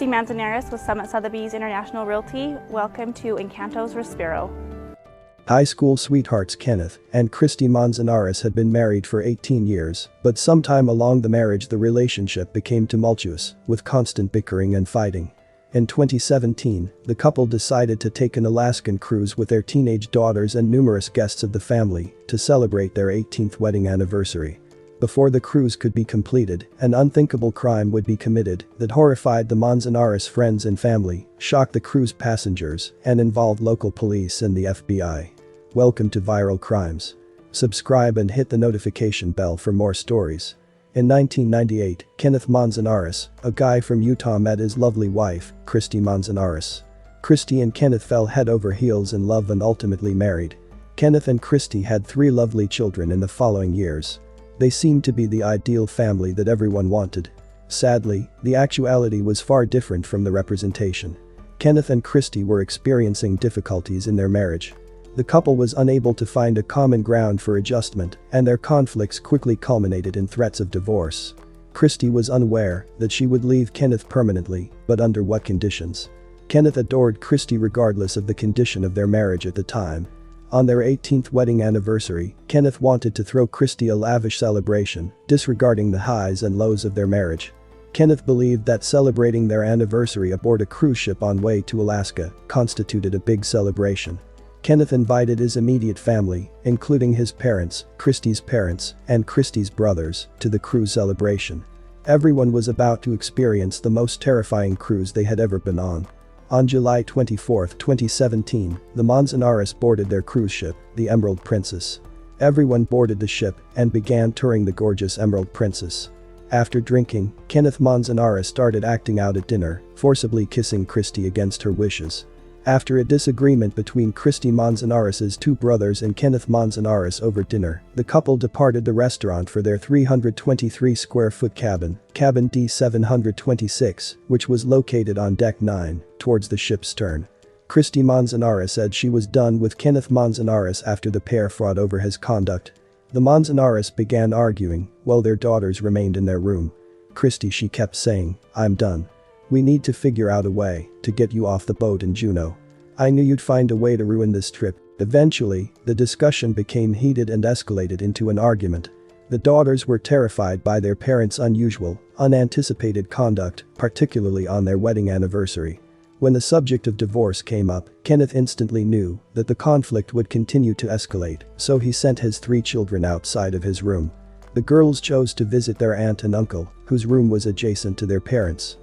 Manzanares with Summit Sotheby's International Realty. Welcome to Encantos Respiro. High school sweethearts Kenneth and Kristi Manzanares had been married for 18 years, but sometime along the marriage the relationship became tumultuous, with constant bickering and fighting. In 2017, the couple decided to take an Alaskan cruise with their teenage daughters and numerous guests of the family to celebrate their 18th wedding anniversary. Before the cruise could be completed, an unthinkable crime would be committed that horrified the Manzanares friends and family, shocked the cruise passengers, and involved local police and the FBI. Welcome to Viral Crimes. Subscribe and hit the notification bell for more stories. In 1998, Kenneth Manzanares, a guy from Utah, met his lovely wife, Kristi Manzanares. Kristi and Kenneth fell head over heels in love and ultimately married. Kenneth and Kristi had 3 lovely children in the following years. They seemed to be the ideal family that everyone wanted. Sadly, the actuality was far different from the representation. Kenneth and Kristi were experiencing difficulties in their marriage. The couple was unable to find a common ground for adjustment, and their conflicts quickly culminated in threats of divorce. Kristi was unaware that she would leave Kenneth permanently, but under what conditions? Kenneth adored Kristi regardless of the condition of their marriage at the time. On their 18th wedding anniversary, Kenneth wanted to throw Kristi a lavish celebration, disregarding the highs and lows of their marriage. Kenneth believed that celebrating their anniversary aboard a cruise ship on way to Alaska constituted a big celebration. Kenneth invited his immediate family, including his parents, Kristi's parents, and Kristi's brothers, to the cruise celebration. Everyone was about to experience the most terrifying cruise they had ever been on. On July 24, 2017, the Manzanares boarded their cruise ship, the Emerald Princess. Everyone boarded the ship and began touring the gorgeous Emerald Princess. After drinking, Kenneth Manzanares started acting out at dinner, forcibly kissing Kristi against her wishes. After a disagreement between Kristi Manzanares' 2 brothers and Kenneth Manzanares over dinner, the couple departed the restaurant for their 323-square-foot cabin, Cabin D726, which was located on Deck 9, towards the ship's stern. Kristi Manzanares said she was done with Kenneth Manzanares after the pair fought over his conduct. The Manzanares began arguing, while their daughters remained in their room. Kristi, she kept saying, "I'm done. We need to figure out a way to get you off the boat in Juneau. I knew you'd find a way to ruin this trip." Eventually, the discussion became heated and escalated into an argument. The daughters were terrified by their parents' unusual, unanticipated conduct, particularly on their wedding anniversary. When the subject of divorce came up, Kenneth instantly knew that the conflict would continue to escalate, so he sent his 3 children outside of his room. The girls chose to visit their aunt and uncle, whose room was adjacent to their parents'.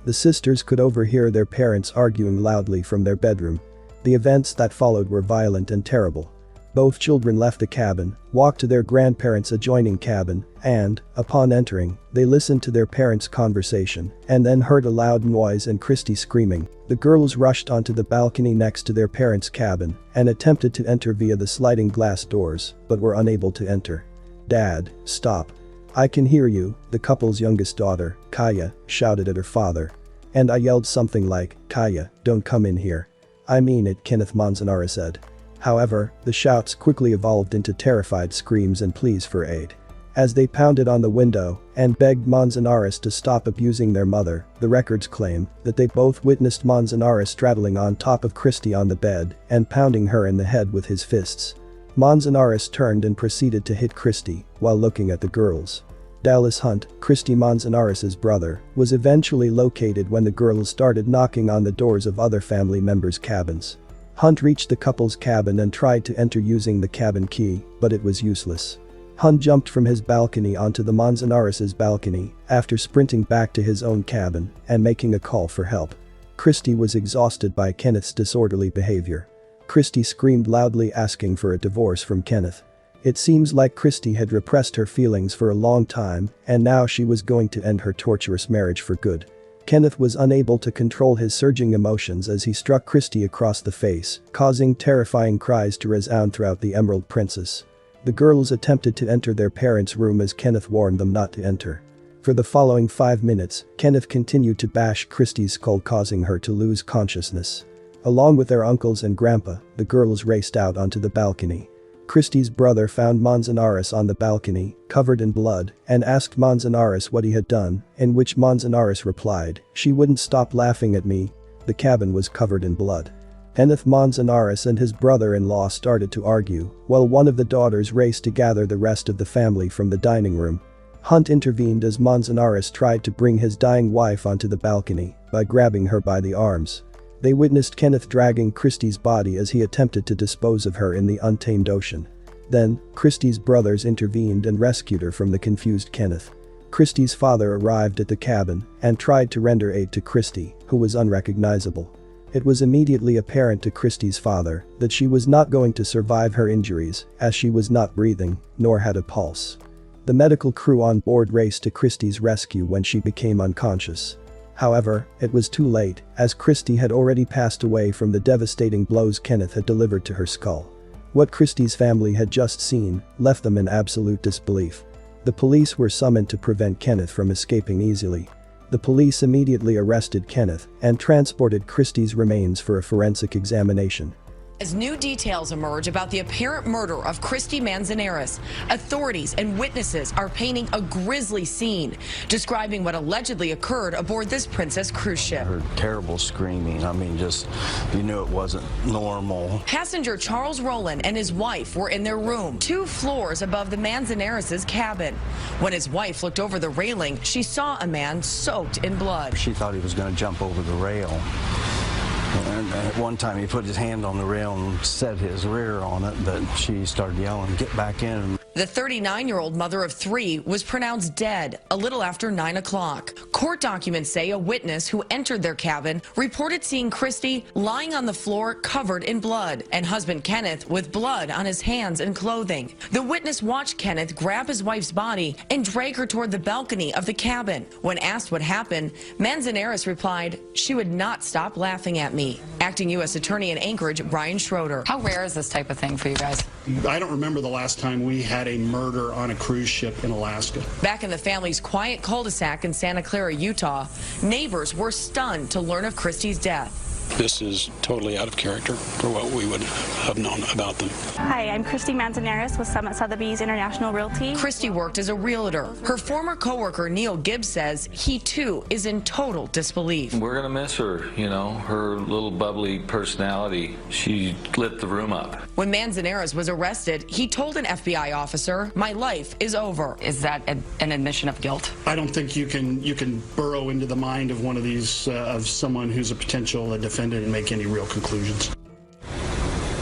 The sisters could overhear their parents arguing loudly from their bedroom. The events that followed were violent and terrible. Both children left the cabin, walked to their grandparents' adjoining cabin, and, upon entering, they listened to their parents' conversation, and then heard a loud noise and Kristi screaming. The girls rushed onto the balcony next to their parents' cabin and attempted to enter via the sliding glass doors, but were unable to enter. "Dad, stop. I can hear you," the couple's youngest daughter, Kaya, shouted at her father. "And I yelled something like, 'Kaya, don't come in here.' I mean it," Kenneth Manzanares said. However, the shouts quickly evolved into terrified screams and pleas for aid. As they pounded on the window and begged Manzanares to stop abusing their mother, the records claim that they both witnessed Manzanares straddling on top of Kristi on the bed and pounding her in the head with his fists. Manzanares turned and proceeded to hit Kristi while looking at the girls. Dallas Hunt, Kristi Manzanares' brother, was eventually located when the girls started knocking on the doors of other family members' cabins. Hunt reached the couple's cabin and tried to enter using the cabin key, but it was useless. Hunt jumped from his balcony onto the Manzanares' balcony after sprinting back to his own cabin and making a call for help. Kristi was exhausted by Kenneth's disorderly behavior. Kristi screamed loudly, asking for a divorce from Kenneth. It seems like Kristi had repressed her feelings for a long time, and now she was going to end her torturous marriage for good. Kenneth was unable to control his surging emotions as he struck Kristi across the face, causing terrifying cries to resound throughout the Emerald Princess. The girls attempted to enter their parents' room as Kenneth warned them not to enter. For the following 5 minutes, Kenneth continued to bash Kristi's skull, causing her to lose consciousness. Along with their uncles and grandpa, the girls raced out onto the balcony. Kristi's brother found Manzanares on the balcony, covered in blood, and asked Manzanares what he had done, in which Manzanares replied, "She wouldn't stop laughing at me." The cabin was covered in blood. Kenneth Manzanares and his brother-in-law started to argue, while one of the daughters raced to gather the rest of the family from the dining room. Hunt intervened as Manzanares tried to bring his dying wife onto the balcony by grabbing her by the arms. They witnessed Kenneth dragging Kristi's body as he attempted to dispose of her in the untamed ocean. Then, Kristi's brothers intervened and rescued her from the confused Kenneth. Kristi's father arrived at the cabin and tried to render aid to Kristi, who was unrecognizable. It was immediately apparent to Kristi's father that she was not going to survive her injuries, as she was not breathing, nor had a pulse. The medical crew on board raced to Kristi's rescue when she became unconscious. However, it was too late, as Kristi had already passed away from the devastating blows Kenneth had delivered to her skull. What Kristi's family had just seen left them in absolute disbelief. The police were summoned to prevent Kenneth from escaping easily. The police immediately arrested Kenneth and transported Kristi's remains for a forensic examination. As new details emerge about the apparent murder of Kristi Manzanares, authorities and witnesses are painting a grisly scene, describing what allegedly occurred aboard this Princess cruise ship. I heard terrible screaming. I mean, just, you knew it wasn't normal. Passenger Charles Rowland and his wife were in their room, 2 floors above the Manzanares' cabin. When his wife looked over the railing, she saw a man soaked in blood. She thought he was going to jump over the rail. And at one time he put his hand on the rail and set his rear on it, but she started yelling, "Get back in." The 39-year-old mother of 3 was pronounced dead a little after 9 o'clock. Court documents say a witness who entered their cabin reported seeing Kristi lying on the floor covered in blood and husband Kenneth with blood on his hands and clothing. The witness watched Kenneth grab his wife's body and drag her toward the balcony of the cabin. When asked what happened, Manzanares replied, "She would not stop laughing at me." Acting U.S. Attorney in Anchorage, Brian Schroeder. How rare is this type of thing for you guys? I don't remember the last time we had a murder on a cruise ship in Alaska. Back in the family's quiet cul-de-sac in Santa Clara, Utah, neighbors were stunned to learn of Kristi's death. This is totally out of character for what we would have known about them. Hi, I'm Kristi Manzanares with Summit Sotheby's International Realty. Kristi worked as a realtor. Her former coworker Neil Gibbs says he too is in total disbelief. We're gonna miss her, you know, her little bubbly personality. She lit the room up. When Manzanares was arrested, he told an FBI officer, "My life is over." Is that an admission of guilt? I don't think you can burrow into the mind of one of these, of someone who's a potential defendant and make any real conclusions.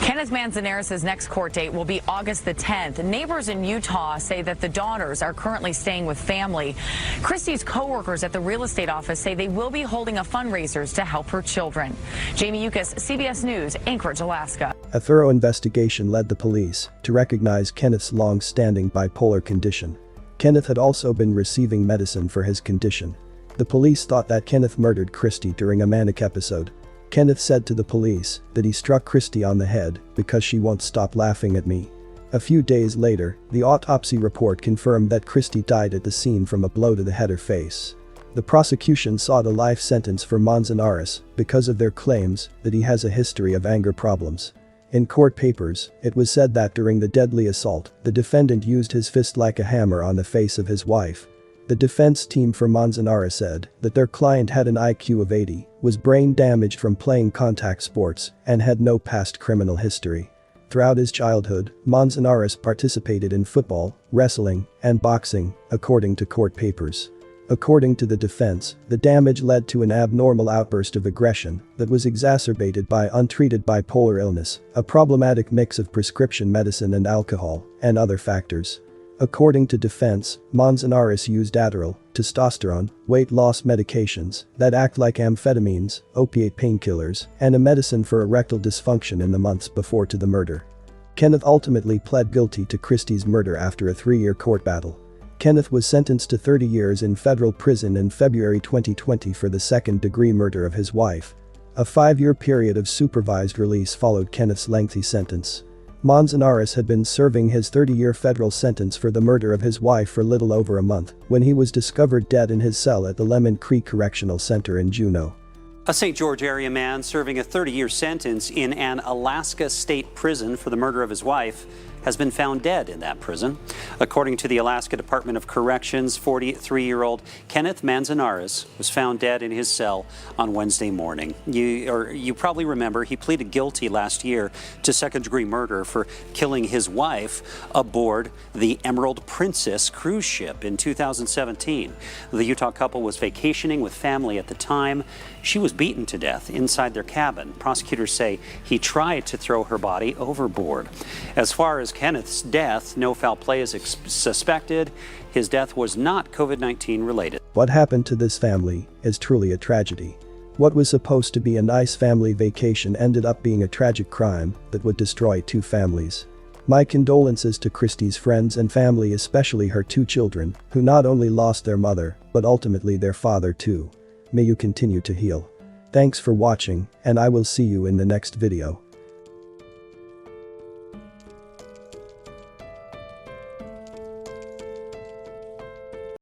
Kenneth Manzanares' next court date will be August the 10th. Neighbors in Utah say that the daughters are currently staying with family. Kristi's co-workers at the real estate office say they will be holding a fundraiser to help her children. Jamie Yukas, CBS News, Anchorage, Alaska. A thorough investigation led the police to recognize Kenneth's long-standing bipolar condition. Kenneth had also been receiving medicine for his condition. The police thought that Kenneth murdered Kristi during a manic episode. Kenneth said to the police that he struck Kristi on the head because she won't stop laughing at me. A few days later, the autopsy report confirmed that Kristi died at the scene from a blow to the head or face. The prosecution sought a life sentence for Manzanares because of their claims that he has a history of anger problems. In court papers, it was said that during the deadly assault, the defendant used his fist like a hammer on the face of his wife. The defense team for Manzanares said that their client had an IQ of 80, was brain damaged from playing contact sports, and had no past criminal history. Throughout his childhood, Manzanares participated in football, wrestling, and boxing, according to court papers. According to the defense, the damage led to an abnormal outburst of aggression that was exacerbated by untreated bipolar illness, a problematic mix of prescription medicine and alcohol, and other factors. According to defense, Manzanares used Adderall, testosterone, weight loss medications that act like amphetamines, opiate painkillers, and a medicine for erectile dysfunction in the months before to the murder. Kenneth ultimately pled guilty to Kristi's murder after a 3-year court battle. Kenneth was sentenced to 30 years in federal prison in February 2020 for the second-degree murder of his wife. A 5-year period of supervised release followed Kenneth's lengthy sentence. Manzanares had been serving his 30-year federal sentence for the murder of his wife for little over a month when he was discovered dead in his cell at the Lemon Creek Correctional Center in Juneau. A St. George area man serving a 30-year sentence in an Alaska state prison for the murder of his wife has been found dead in that prison. According to the Alaska Department of Corrections, 43-year-old Kenneth Manzanares was found dead in his cell on Wednesday morning. You probably remember he pleaded guilty last year to second-degree murder for killing his wife aboard the Emerald Princess cruise ship in 2017. The Utah couple was vacationing with family at the time. She was beaten to death inside their cabin. Prosecutors say he tried to throw her body overboard. As far as Kenneth's death, no foul play is suspected. His death was not COVID-19 related. What happened to this family is truly a tragedy. What was supposed to be a nice family vacation ended up being a tragic crime that would destroy two families. My condolences to Kristi's friends and family, especially her two children, who not only lost their mother, but ultimately their father too. May you continue to heal. Thanks for watching, and I will see you in the next video.